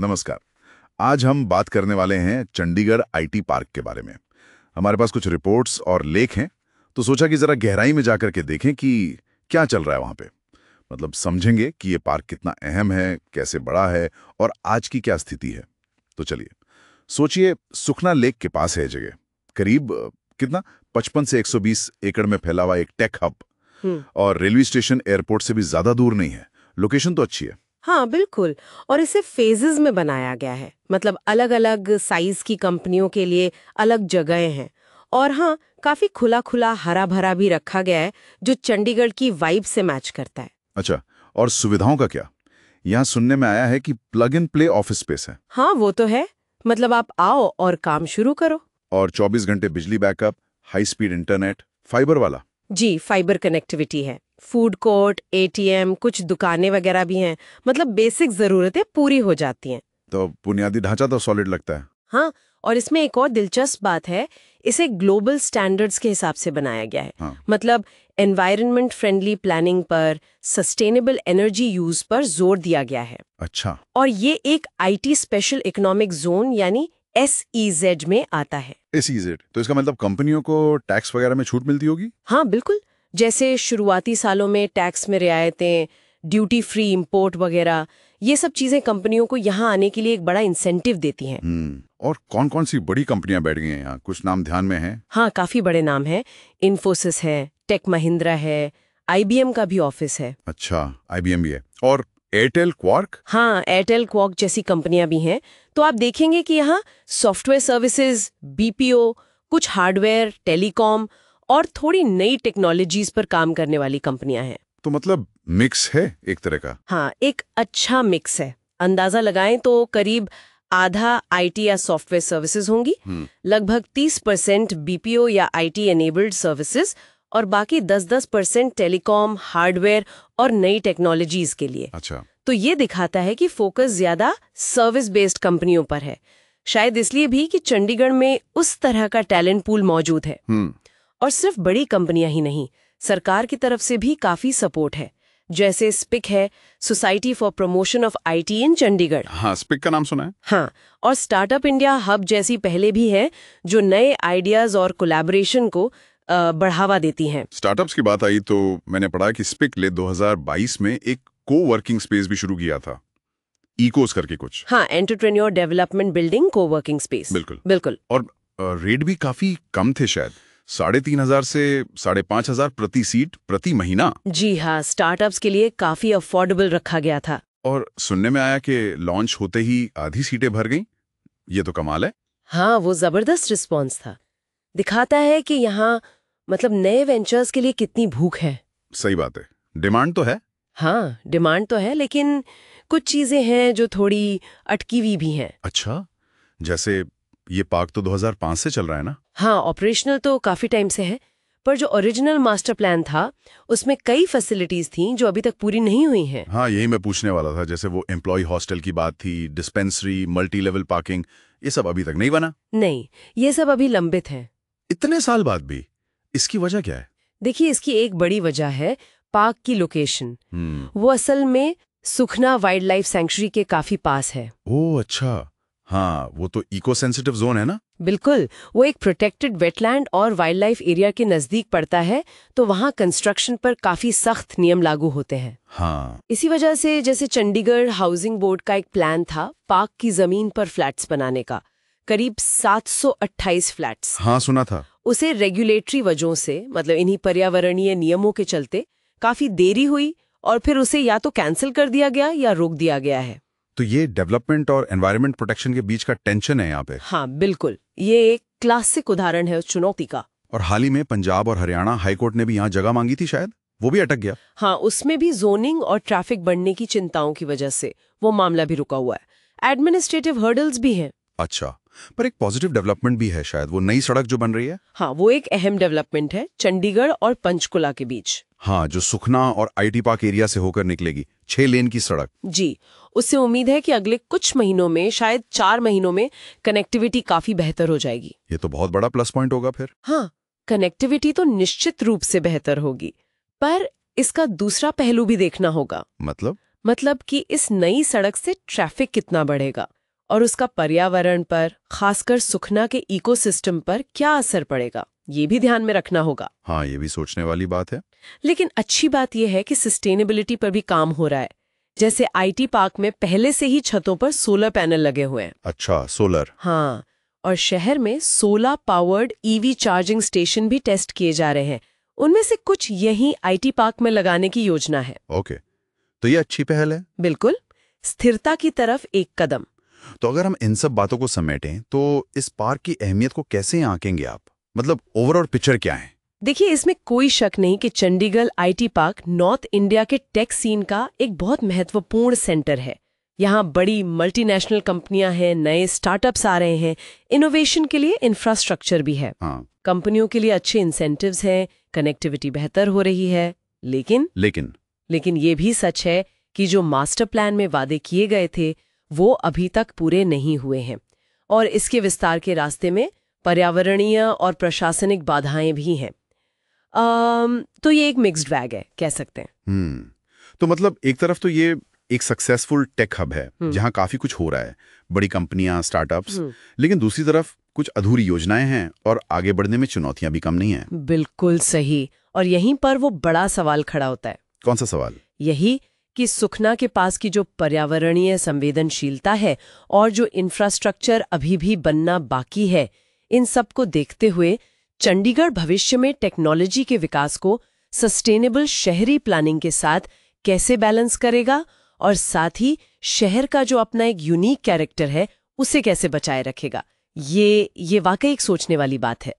नमस्कार। आज हम बात करने वाले हैं चंडीगढ़ आईटी पार्क के बारे में। हमारे पास कुछ रिपोर्ट्स और लेख हैं, तो सोचा कि जरा गहराई में जाकर के देखें कि क्या चल रहा है वहां पे। मतलब समझेंगे कि ये पार्क कितना अहम है, कैसे बड़ा है और आज की क्या स्थिति है। तो चलिए, सोचिए सुखना लेक के पास है जगह, करीब कितना 55 से 120 एकड़ में फैला हुआ एक टेक हब, और रेलवे स्टेशन एयरपोर्ट से भी ज्यादा दूर नहीं है। लोकेशन तो अच्छी है। हाँ बिल्कुल। और इसे फेजेस में बनाया गया है, मतलब अलग अलग साइज की कंपनियों के लिए अलग जगहें हैं। और हाँ, काफी खुला खुला हरा भरा भी रखा गया है, जो चंडीगढ़ की वाइब से मैच करता है। अच्छा, और सुविधाओं का क्या? यहाँ सुनने में आया है कि plug in play office space है हाँ वो तो है, मतलब आप आओ और काम शुरू करो। और 24 घंटे बिजली backup, high speed internet, fibre वाला। जी, फाइबर कनेक्टिविटी है, फूड कोर्ट, एटीएम, कुछ दुकानें वगैरह भी हैं। मतलब बेसिक जरूरतें पूरी हो जाती हैं। तो बुनियादी ढांचा तो सॉलिड लगता है। हाँ, और इसमें एक और दिलचस्प बात है, इसे ग्लोबल स्टैंडर्ड्स के हिसाब से बनाया गया है। हाँ। मतलब एनवायरनमेंट फ्रेंडली प्लानिंग पर, सस्टेनेबल एनर्जी यूज पर जोर दिया गया है। अच्छा। और ये एक आईटी स्पेशल इकोनॉमिक जोन यानी SEZ में आता है। SEZ, तो इसका मतलब कंपनियों को टैक्स वगैरह में छूट मिलती होगी? हाँ बिल्कुल, जैसे शुरुआती सालों में टैक्स में रियायतें, ड्यूटी फ्री इंपोर्ट वगैरह, ये सब चीजें कंपनियों को यहाँ आने के लिए एक बड़ा इंसेंटिव देती हैं। और कौन कौन सी बड़ी कंपनियां बैठ गई हैं यहाँ? कुछ नाम ध्यान में हैं? हाँ, काफी बड़े नाम हैं। इन्फोसिस है, टेक महिंद्रा है, IBM का भी ऑफिस है। अच्छा, IBM भी है। और एयरटेल, क्वार्क? हाँ, एयरटेल क्वार्क जैसी कंपनियां भी हैं। तो आप देखेंगे कि यहाँ सॉफ्टवेयर सर्विसेज, BPO, कुछ हार्डवेयर, टेलीकॉम और थोड़ी नई टेक्नोलॉजीज पर काम करने वाली कंपनियां हैं। तो मतलब मिक्स है एक तरह का। हाँ, एक अच्छा मिक्स है। अंदाजा लगाएं तो करीब आधा IT या सॉफ्टवेयर सर्विसेज होंगी, लगभग 30% BPO या IT एनेबल्ड सर्विसेज, और बाकी 10-10% टेलीकॉम, हार्डवेयर और नई टेक्नोलॉजीज के लिए। अच्छा। तो ये दिखाता है कि फोकस ज्यादा सर्विस बेस्ड कंपनियों पर है, शायद इसलिए भी कि चंडीगढ़ में उस तरह का टैलेंट पूल मौजूद है। और सिर्फ बड़ी कंपनियां ही नहीं, सरकार की तरफ से भी काफी सपोर्ट है। जैसे स्पिक है, society for promotion of IT इन चंडीगढ़। हाँ, स्पिक का नाम सुना है। हाँ, और स्टार्टअप इंडिया हब जैसी पहले भी है, जो नए आइडियाज और कोलैबोरेशन को बढ़ावा देती हैं। स्टार्टअप्स की बात आई तो मैंने पढ़ा कि स्पिक ने 2022 में एक को-वर्किंग स्पेस भी शुरू किया था, इकोस करके कुछ। हाँ, एंटरप्रेन्योर डेवलपमेंट बिल्डिंग को वर्किंग स्पेस। बिल्कुल बिल्कुल। और रेट भी काफी कम थे, शायद 3,500 से 5,500 प्रति सीट प्रति महीना। जी हाँ, स्टार्टअप्स के लिए काफी अफोर्डेबल रखा गया था। और सुनने में आया कि लॉन्च होते ही आधी सीटें भर गईं। ये तो कमाल है। हाँ, वो जबरदस्त रिस्पॉन्स था। दिखाता है कि यहाँ मतलब नए वेंचर्स के लिए कितनी भूख है। सही बात है, डिमांड तो है। हाँ, डिमांड तो है, लेकिन कुछ चीजें हैं जो थोड़ी अटकी हुई भी हैं। अच्छा, जैसे ये पार्क तो 2005 से चल रहा है ना? हाँ, ऑपरेशनल तो काफी टाइम से है, पर जो ओरिजिनल मास्टर प्लान था उसमें कई फैसिलिटीज थीं जो अभी तक पूरी नहीं हुई हैं। हाँ, यही मैं पूछने वाला था। जैसे वो एम्प्लॉय हॉस्टल की बात थी, डिस्पेंसरी, मल्टी लेवल पार्किंग, ये सब अभी तक नहीं बना। नहीं, ये सब अभी लंबित है। इतने साल बाद भी? इसकी वजह क्या है? देखिए, इसकी एक बड़ी वजह है पार्क की लोकेशन। वो असल में सुखना वाइल्ड लाइफ सैंक्चुरी के काफी पास है। ओह अच्छा, हाँ, वो तो इको सेंसिटिव जोन है ना? बिल्कुल, वो एक प्रोटेक्टेड वेटलैंड और वाइल्ड लाइफ एरिया के नजदीक पड़ता है, तो वहाँ कंस्ट्रक्शन पर काफी सख्त नियम लागू होते हैं। हाँ। इसी वजह से जैसे चंडीगढ़ हाउसिंग बोर्ड का एक प्लान था पार्क की जमीन पर फ्लैट्स बनाने का, करीब 728 फ्लैट्स। हाँ, सुना था। उसे रेगुलेटरी वजहों से, मतलब इन्हीं पर्यावरणीय नियमों के चलते काफी देरी हुई और फिर उसे या तो कैंसिल कर दिया गया या रोक दिया गया है। तो ये डेवलपमेंट और एनवायरनमेंट प्रोटेक्शन के बीच का टेंशन है यहाँ पे। हाँ बिल्कुल, ये एक क्लासिक उदाहरण है उस चुनौती का। और हाल ही में पंजाब और हरियाणा हाईकोर्ट ने भी यहाँ जगह मांगी थी, शायद वो भी अटक गया। हाँ, उसमें भी जोनिंग और ट्रैफिक बढ़ने की चिंताओं की वजह से वो मामला भी रुका हुआ है। एडमिनिस्ट्रेटिव हर्डल्स भी हैं। अच्छा, पर एक पॉजिटिव डेवलपमेंट भी है, शायद वो नई सड़क जो बन रही है। हाँ, वो एक अहम डेवलपमेंट है चंडीगढ़ और पंचकुला के बीच। हाँ, जो सुखना और IT पार्क एरिया से होकर निकलेगी, 6 लेन की सड़क। जी, उससे उम्मीद है कि अगले कुछ महीनों में, शायद 4 महीनों में, कनेक्टिविटी काफी बेहतर हो जाएगी। ये तो बहुत बड़ा प्लस पॉइंट होगा फिर। हाँ, कनेक्टिविटी तो निश्चित रूप से बेहतर होगी, पर इसका दूसरा पहलू भी देखना होगा। मतलब कि इस नई सड़क से ट्रैफिक कितना बढ़ेगा और उसका पर्यावरण पर, खासकर सुखना के इकोसिस्टम पर क्या असर पड़ेगा, ये भी ध्यान में रखना होगा। हाँ, ये भी सोचने वाली बात है। लेकिन अच्छी बात यह है कि सस्टेनेबिलिटी पर भी काम हो रहा है। जैसे आईटी पार्क में पहले से ही छतों पर सोलर पैनल लगे हुए हैं। अच्छा, सोलर। हाँ, और शहर में solar powered EV charging station भी टेस्ट किए जा रहे हैं। उनमें से कुछ यहीं आईटी पार्क में लगाने की योजना है। ओके, तो ये अच्छी पहल है। बिल्कुल, स्थिरता की तरफ एक कदम। तो अगर हम इन सब बातों को समेटें तो इस पार्क की अहमियत को कैसे आंकेंगे आप? मतलब ओवरऑल पिक्चर क्या है? देखिए, इसमें कोई शक नहीं कि Chandigarh IT park north India के टेक सीन का एक बहुत महत्वपूर्ण सेंटर है। यहाँ बड़ी मल्टीनेशनल कंपनियां हैं, नए स्टार्टअप्स आ रहे हैं, इनोवेशन के लिए इंफ्रास्ट्रक्चर भी है। हाँ। कंपनियों के लिए अच्छे इंसेंटिव्स हैं, कनेक्टिविटी बेहतर हो रही है। लेकिन ये भी सच है कि जो मास्टर प्लान में वादे किए गए थे वो अभी तक पूरे नहीं हुए हैं, और इसके विस्तार के रास्ते में पर्यावरणीय और प्रशासनिक बाधाएं भी हैं। तो ये एक मिक्स्ड बैग है, कह सकते हैं। तो मतलब एक तरफ तो ये एक सक्सेसफुल टेक हब है जहां काफी कुछ हो रहा है, बड़ी कंपनियां, स्टार्टअप्स, लेकिन दूसरी तरफ कुछ अधूरी योजनाएं हैं और आगे बढ़ने में चुनौतियां भी कम नहीं हैं। बिल्कुल सही। और यहीं पर वो बड़ा सवाल खड़ा होता है। कौन सा सवाल? यही कि सुखना के पास की जो पर्यावरणीय संवेदनशीलता है और जो इंफ्रास्ट्रक्चर अभी भी बनना बाकी है, इन सब को देखते हुए चंडीगढ़ भविष्य में टेक्नोलॉजी के विकास को सस्टेनेबल शहरी प्लानिंग के साथ कैसे बैलेंस करेगा, और साथ ही शहर का जो अपना एक यूनिक कैरेक्टर है उसे कैसे बचाए रखेगा। ये वाकई एक सोचने वाली बात है।